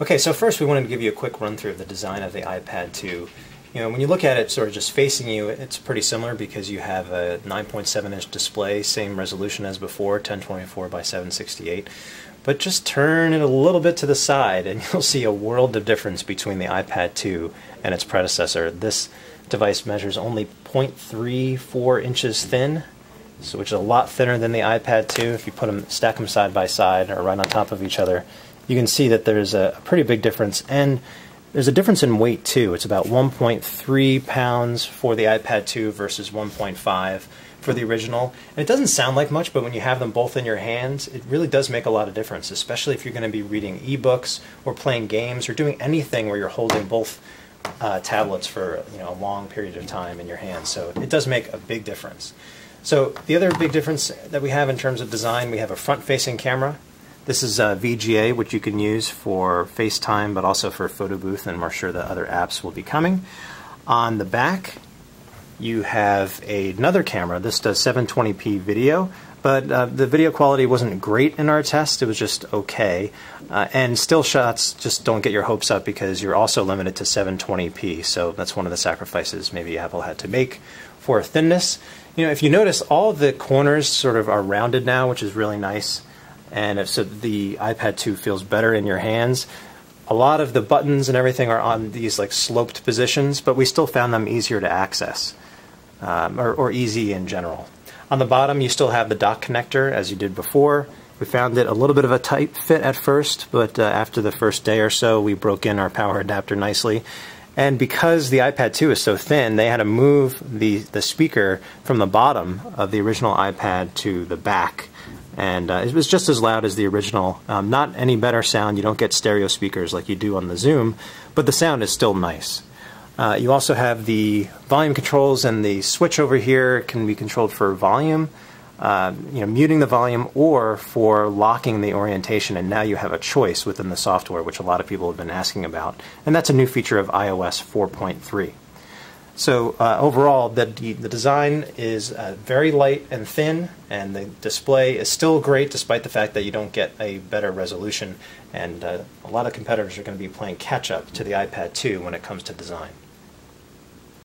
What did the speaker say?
Okay, so first we wanted to give you a quick run through of the design of the iPad 2. When you look at it sort of just facing you, it's pretty similar because you have a 9.7-inch display, same resolution as before, 1024 by 768. But just turn it a little bit to the side and you'll see a world of difference between the iPad 2 and its predecessor. This device measures only 0.34 inches thin, which is a lot thinner than the iPad 2. If you stack them side by side or right on top of each other, you can see that there's a pretty big difference, and there's a difference in weight too. It's about 1.3 pounds for the iPad 2 versus 1.5 for the original. And it doesn't sound like much, but when you have them both in your hands, it really does make a lot of difference, especially if you're going to be reading ebooks or playing games or doing anything where you're holding both tablets for a long period of time in your hands. So it does make a big difference. So the other big difference that we have in terms of design, we have a front-facing camera. This is VGA, which you can use for FaceTime, but also for photo booth, and we're sure that other apps will be coming. On the back, you have another camera. This does 720p video, but the video quality wasn't great in our test. It was just okay. And still shots, just don't get your hopes up because you're also limited to 720p, so that's one of the sacrifices maybe Apple had to make for thinness. If you notice, all the corners sort of are rounded now, which is really nice. And so the iPad 2 feels better in your hands. A lot of the buttons and everything are on these like sloped positions, but we still found them easier to access, or easy in general. On the bottom, you still have the dock connector as you did before. We found it a little bit of a tight fit at first, but after the first day or so, we broke in our power adapter nicely. And because the iPad 2 is so thin, they had to move the speaker from the bottom of the original iPad to the back. And it was just as loud as the original. Not any better sound. You don't get stereo speakers like you do on the Zoom, but the sound is still nice. You also have the volume controls, and the switch over here can be controlled for volume, muting the volume, or for locking the orientation. And now you have a choice within the software, which a lot of people have been asking about. And that's a new feature of iOS 4.3. So overall, the design is very light and thin, and the display is still great despite the fact that you don't get a better resolution. And a lot of competitors are going to be playing catch-up to the iPad 2 when it comes to design.